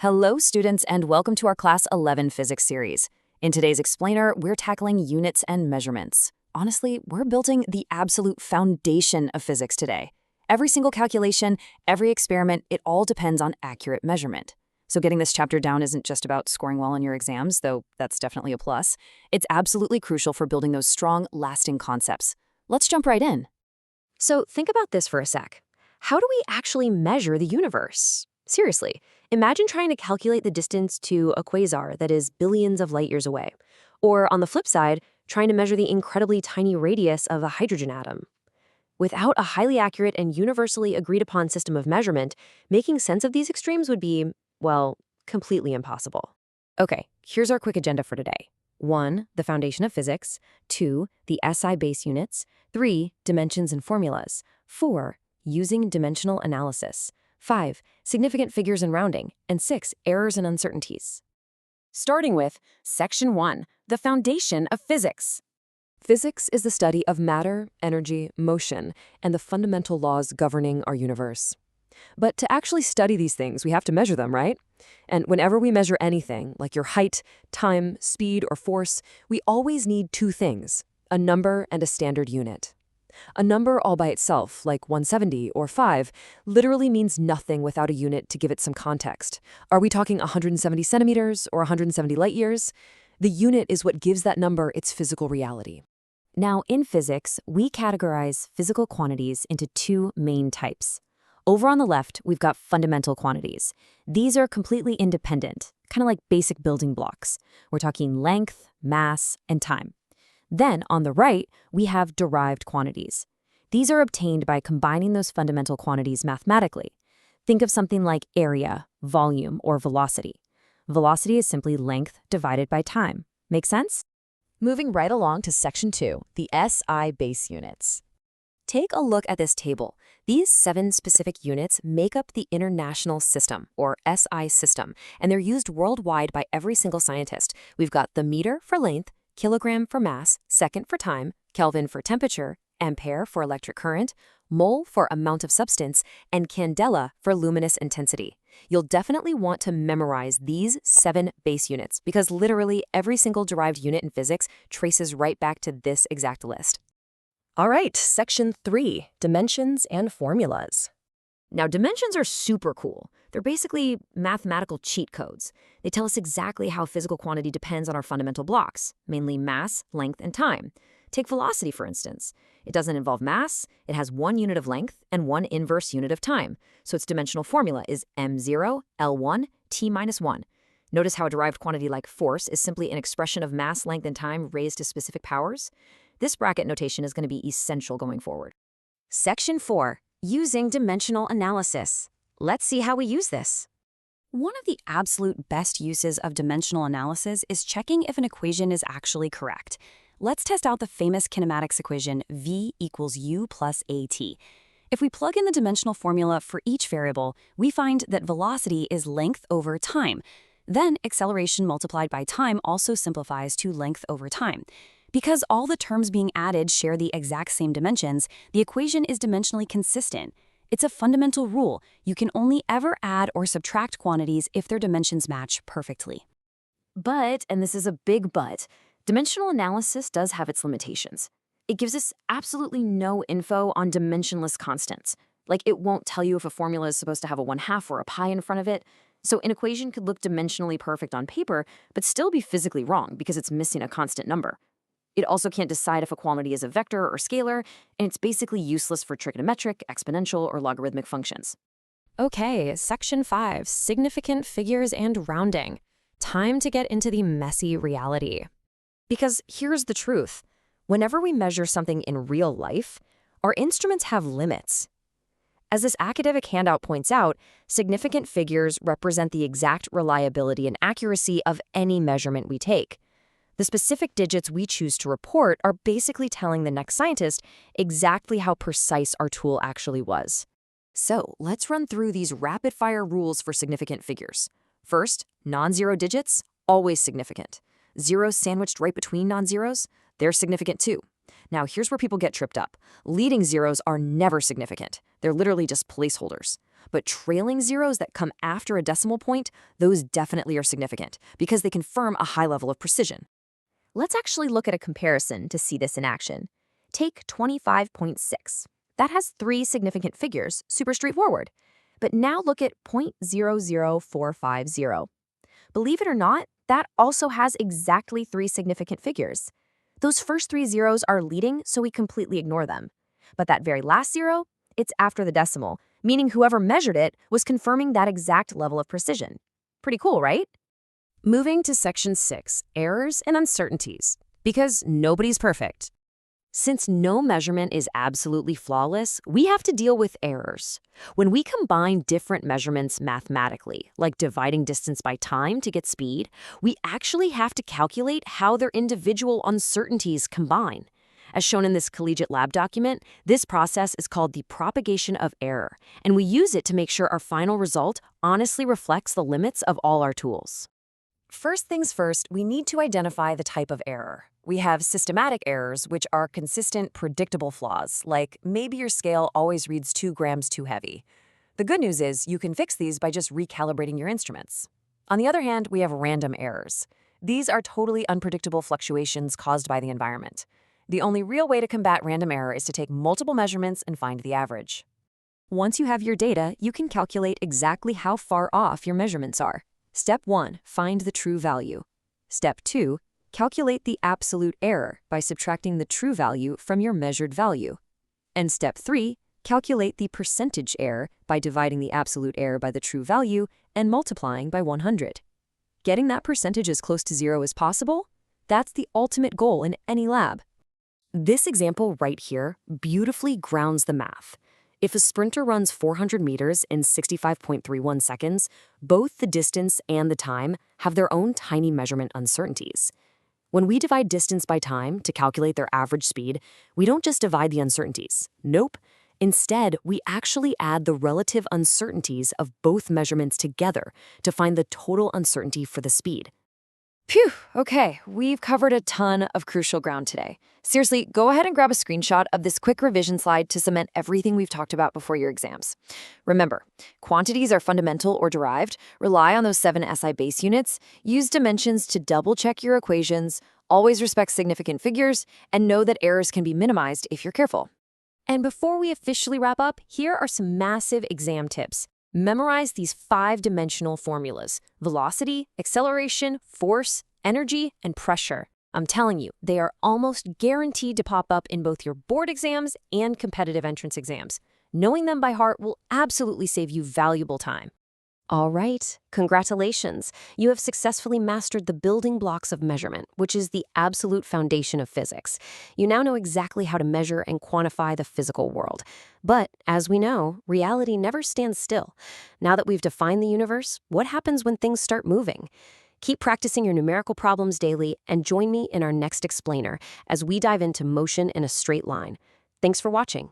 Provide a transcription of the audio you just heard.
Hello, students, and welcome to our Class 11 Physics series. In today's explainer, we're tackling units and measurements. Honestly, we're building the absolute foundation of physics today. Every single calculation, every experiment, it all depends on accurate measurement. So getting this chapter down isn't just about scoring well on your exams, though that's definitely a plus. It's absolutely crucial for building those strong, lasting concepts. Let's jump right in. So think about this for a sec. How do we actually measure the universe? Seriously, imagine trying to calculate the distance to a quasar that is billions of light years away. Or on the flip side, trying to measure the incredibly tiny radius of a hydrogen atom. Without a highly accurate and universally agreed upon system of measurement, making sense of these extremes would be, well, completely impossible. Okay, here's our quick agenda for today. 1. The foundation of physics. 2. The SI base units. 3. Dimensions and formulas. 4. Using dimensional analysis. 5. Significant figures and rounding. And 6. Errors and uncertainties. Starting with Section 1, the foundation of physics. Physics is the study of matter, energy, motion, and the fundamental laws governing our universe. But to actually study these things, we have to measure them, right? And whenever we measure anything, like your height, time, speed, or force, we always need two things: a number and a standard unit. A number all by itself, like 170 or 5, literally means nothing without a unit to give it some context. Are we talking 170 centimeters or 170 light years? The unit is what gives that number its physical reality. Now, in physics, we categorize physical quantities into two main types. Over on the left, we've got fundamental quantities. These are completely independent, kind of like basic building blocks. We're talking length, mass, and time. Then, on the right, we have derived quantities. These are obtained by combining those fundamental quantities mathematically. Think of something like area, volume, or velocity. Velocity is simply length divided by time. Make sense? Moving right along to Section 2, the SI base units. Take a look at this table. These 7 specific units make up the International System, or SI system, and they're used worldwide by every single scientist. We've got the meter for length, kilogram for mass, second for time, Kelvin for temperature, ampere for electric current, mole for amount of substance, and candela for luminous intensity. You'll definitely want to memorize these 7 base units because literally every single derived unit in physics traces right back to this exact list. All right, Section 3, dimensions and formulas. Now, dimensions are super cool. They're basically mathematical cheat codes. They tell us exactly how physical quantity depends on our fundamental blocks, mainly mass, length, and time. Take velocity, for instance. It doesn't involve mass, it has 1 unit of length and 1 inverse unit of time. So its dimensional formula is m0, L1, t-1. Notice how a derived quantity like force is simply an expression of mass, length, and time raised to specific powers? This bracket notation is going to be essential going forward. Section 4, using dimensional analysis. Let's see how we use this. One of the absolute best uses of dimensional analysis is checking if an equation is actually correct. Let's test out the famous kinematics equation V equals U plus AT. If we plug in the dimensional formula for each variable, we find that velocity is length over time. Then acceleration multiplied by time also simplifies to length over time. Because all the terms being added share the exact same dimensions, the equation is dimensionally consistent. It's a fundamental rule. You can only ever add or subtract quantities if their dimensions match perfectly. But, and this is a big but, dimensional analysis does have its limitations. It gives us absolutely no info on dimensionless constants. Like, it won't tell you if a formula is supposed to have a 1/2 or a pi in front of it. So an equation could look dimensionally perfect on paper, but still be physically wrong because it's missing a constant number. It also can't decide if a quantity is a vector or scalar, and it's basically useless for trigonometric, exponential, or logarithmic functions. Okay, Section 5, significant figures and rounding. Time to get into the messy reality. Because here's the truth. Whenever we measure something in real life, our instruments have limits. As this academic handout points out, significant figures represent the exact reliability and accuracy of any measurement we take. The specific digits we choose to report are basically telling the next scientist exactly how precise our tool actually was. So let's run through these rapid-fire rules for significant figures. First, non-zero digits, always significant. Zeros sandwiched right between non-zeros, they're significant too. Now, here's where people get tripped up. Leading zeros are never significant. They're literally just placeholders. But trailing zeros that come after a decimal point, those definitely are significant because they confirm a high level of precision. Let's actually look at a comparison to see this in action. Take 25.6. That has 3 significant figures, super straightforward. But now look at 0.00450. Believe it or not, that also has exactly 3 significant figures. Those first 3 zeros are leading, so we completely ignore them. But that very last zero, it's after the decimal, meaning whoever measured it was confirming that exact level of precision. Pretty cool, right? Moving to Section 6, Errors and Uncertainties. Because nobody's perfect. Since no measurement is absolutely flawless, we have to deal with errors. When we combine different measurements mathematically, like dividing distance by time to get speed, we actually have to calculate how their individual uncertainties combine. As shown in this collegiate lab document, this process is called the propagation of error, and we use it to make sure our final result honestly reflects the limits of all our tools. First things first, we need to identify the type of error. We have systematic errors, which are consistent, predictable flaws, like maybe your scale always reads 2 grams too heavy. The good news is you can fix these by just recalibrating your instruments. On the other hand, we have random errors. These are totally unpredictable fluctuations caused by the environment. The only real way to combat random error is to take multiple measurements and find the average. Once you have your data, you can calculate exactly how far off your measurements are. Step 1, find the true value. Step 2, calculate the absolute error by subtracting the true value from your measured value. And step 3, calculate the percentage error by dividing the absolute error by the true value and multiplying by 100. Getting that percentage as close to 0 as possible? That's the ultimate goal in any lab. This example right here beautifully grounds the math. If a sprinter runs 400 meters in 65.31 seconds, both the distance and the time have their own tiny measurement uncertainties. When we divide distance by time to calculate their average speed, we don't just divide the uncertainties. Nope. Instead, we actually add the relative uncertainties of both measurements together to find the total uncertainty for the speed. Phew, okay, we've covered a ton of crucial ground today. Seriously, go ahead and grab a screenshot of this quick revision slide to cement everything we've talked about before your exams. Remember, quantities are fundamental or derived, rely on those 7 SI base units, use dimensions to double-check your equations, always respect significant figures, and know that errors can be minimized if you're careful. And before we officially wrap up, here are some massive exam tips. Memorize these 5-dimensional formulas: velocity, acceleration, force, energy, and pressure. I'm telling you, they are almost guaranteed to pop up in both your board exams and competitive entrance exams. Knowing them by heart will absolutely save you valuable time. All right, congratulations. You have successfully mastered the building blocks of measurement, which is the absolute foundation of physics. You now know exactly how to measure and quantify the physical world. But, as we know, reality never stands still. Now that we've defined the universe, what happens when things start moving? Keep practicing your numerical problems daily and join me in our next explainer as we dive into motion in a straight line. Thanks for watching.